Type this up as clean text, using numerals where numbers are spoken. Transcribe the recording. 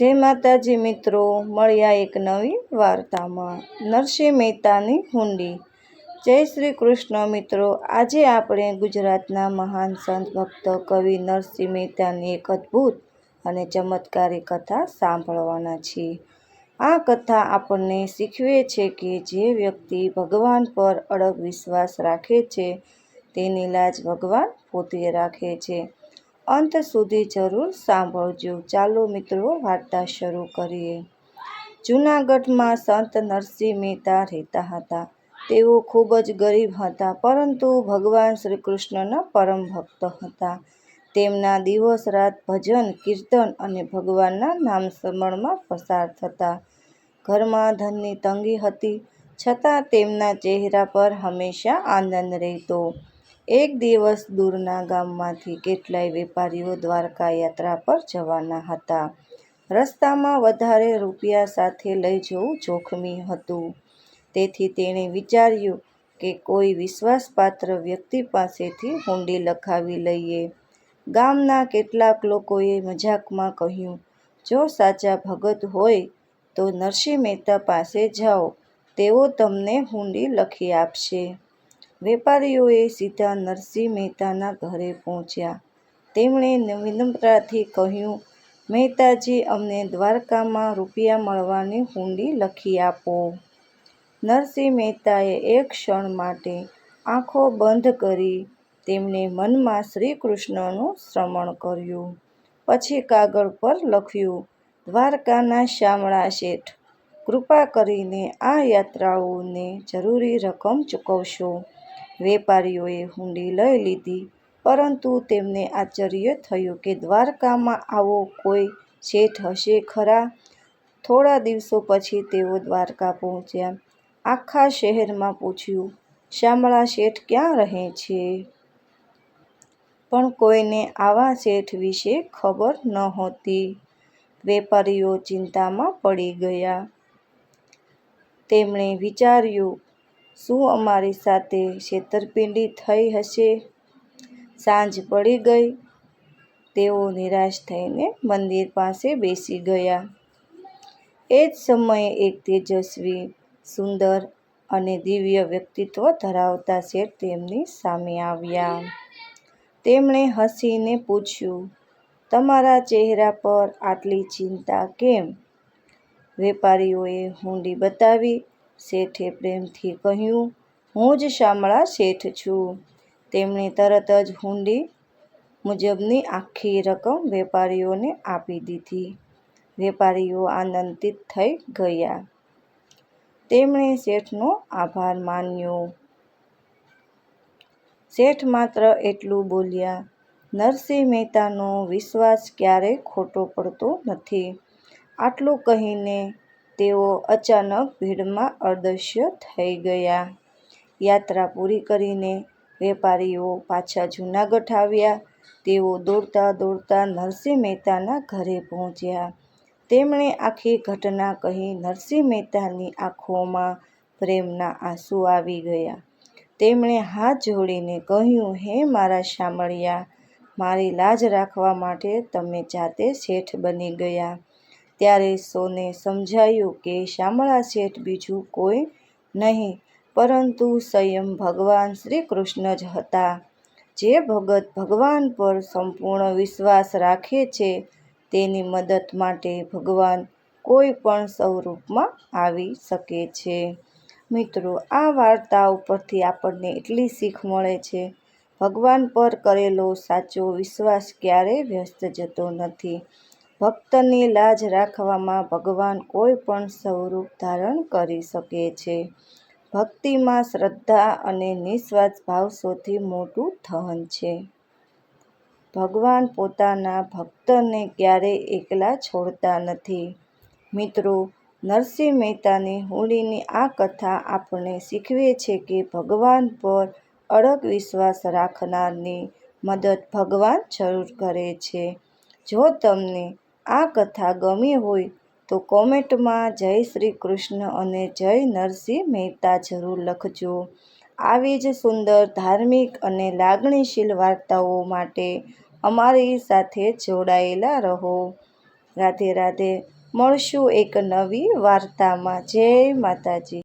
જય માતાજી મિત્રો, મળ્યા એક નવી વાર્તામાં. નરસિંહ મહેતાની હુંડી. જય શ્રી કૃષ્ણ મિત્રો. આજે આપણે ગુજરાતના મહાન સંત ભક્ત કવિ નરસિંહ મહેતાની એક અદ્ભુત અને ચમત્કારી કથા સાંભળવાના છીએ. આ કથા આપણને શીખવે છે કે જે વ્યક્તિ ભગવાન પર અડગ વિશ્વાસ રાખે છે તેની લાજ ભગવાન પોતે રાખે છે. અંત સુધી જરૂર સાંભળજો. ચાલો મિત્રો, વાર્તા શરૂ કરીએ. જૂનાગઢમાં સંત નરસિંહ મહેતા રહેતા હતા. તેઓ ખૂબ જ ગરીબ હતા, પરંતુ ભગવાન શ્રી કૃષ્ણના પરમ ભક્ત હતા. તેમના દિવસ રાત ભજન, કીર્તન અને ભગવાનના નામ સ્મરણમાં પસાર થતા. ઘરમાં ધનની તંગી હતી, છતાં તેમના ચહેરા પર હંમેશા આનંદ રહેતો. એક દિવસ દૂરના ગામમાંથી કેટલાય વેપારીઓ દ્વારકા યાત્રા પર જવાના હતા. રસ્તામાં વધારે રૂપિયા સાથે લઈ જવું જોખમી હતું. તેથી તેણે વિચાર્યું કે કોઈ વિશ્વાસપાત્ર વ્યક્તિ પાસેથી હુંડી લખાવી લઈએ. ગામના કેટલાક લોકોએ મજાકમાં કહ્યું, જો સાચા ભગત હોય તો નરસિંહ મહેતા પાસે જાઓ, તેઓ તમને હુંડી લખી આપશે. વેપારીઓએ સીધા નરસિંહ મહેતાના ઘરે પહોંચ્યા. તેમણે વિનમ્રતાથી કહ્યું, મહેતાજી, અમને દ્વારકામાં રૂપિયા મળવાની હુંડી લખી આપો. નરસિંહ મહેતાએ એક ક્ષણ માટે આંખો બંધ કરી તેમણે મનમાં શ્રી કૃષ્ણનું સ્મરણ કર્યું. પછી કાગળ પર લખ્યું, દ્વારકાના શામળા શેઠ, કૃપા કરીને આ યાત્રાળુઓને જરૂરી રકમ ચૂકવશો. વેપારીઓએ હુંડી લઈ લીધી, પરંતુ તેમને આશ્ચર્ય થયું કે દ્વારકામાં આવો કોઈ શેઠ હશે ખરા? થોડા દિવસો પછી તેઓ દ્વારકા પહોંચ્યા. આખા શહેરમાં પૂછ્યું, શામળા શેઠ ક્યાં રહે છે? પણ કોઈને આવા શેઠ વિશે ખબર નહોતી. વેપારીઓ ચિંતામાં પડી ગયા. તેમણે વિચાર્યું, શું અમારી સાથે છેતરપિંડી થઈ હશે? સાંજ પડી ગઈ. તેઓ નિરાશ થઈને મંદિર પાસે બેસી ગયા. એ જ સમયે એક તેજસ્વી, સુંદર અને દિવ્ય વ્યક્તિત્વ ધરાવતા શેઠ તેમની સામે આવ્યા. તેમણે હસીને પૂછ્યું, તમારા ચહેરા પર આટલી ચિંતા કેમ? વેપારીઓએ હુંડી બતાવી. શેઠે પ્રેમથી કહ્યું, હું જ શામળા શેઠ છું. તેમણે તરત જ હુંડી મુજબની આખી રકમ વેપારીઓને આપી દીધી. વેપારીઓ આનંદિત થઈ ગયા. તેમણે શેઠનો આભાર માન્યો. શેઠ માત્ર એટલું બોલ્યા, નરસિંહ મહેતાનો વિશ્વાસ ક્યારેય ખોટો પડતો નથી. આટલું કહીને તેઓ અચાનક ભીડમાં અદૃશ્ય થઈ ગયા. યાત્રા પૂરી કરીને વેપારીઓ પાછા જૂનાગઢ આવ્યા. તેઓ દોડતા દોડતા નરસિંહ મહેતાના ઘરે પહોંચ્યા. તેમણે આખી ઘટના કહી. નરસિંહ મહેતાની આંખોમાં પ્રેમના આંસુ આવી ગયા. તેમણે હાથ જોડીને કહ્યું, હે મારા શામળિયા, મારી લાજ રાખવા માટે તમે જાતે શેઠ બની ગયા. ત્યારે સૌને સમજાયું કે શામળા શેઠ બીજું કોઈ નહીં, પરંતુ સ્વયં ભગવાન શ્રી કૃષ્ણ જ હતા. જે ભગત ભગવાન પર સંપૂર્ણ વિશ્વાસ રાખે છે તેની મદદ માટે ભગવાન કોઈ પણ સ્વરૂપમાં આવી શકે છે. મિત્રો, આ વાર્તા ઉપરથી આપણને એટલી શીખ મળે છે, ભગવાન પર કરેલો સાચો વિશ્વાસ ક્યારેય વ્યર્થ જતો નથી. ભક્તની લાજ રાખવામાં ભગવાન કોઈ પણ સ્વરૂપ ધારણ કરી શકે છે. ભક્તિમાં શ્રદ્ધા અને નિસ્વાર્થ ભાવ સૌથી મોટું ધન છે. ભગવાન પોતાના ભક્તને ક્યારેય એકલા છોડતા નથી. મિત્રો, નરસિંહ મહેતાની હુંડીની આ કથા આપણને શીખવે છે કે ભગવાન પર અડગ વિશ્વાસ રાખનારની મદદ ભગવાન જરૂર કરે છે. જો તમને આ કથા ગમી હોય તો કોમેન્ટમાં જય શ્રી કૃષ્ણ અને જય નરસિંહ મહેતા જરૂર લખજો. આવી જ સુંદર, ધાર્મિક અને લાગણીશીલ વાર્તાઓ માટે અમારી સાથે જોડાયેલા રહો. રાધે રાધે. મળશું એક નવી વાર્તામાં. જય માતાજી.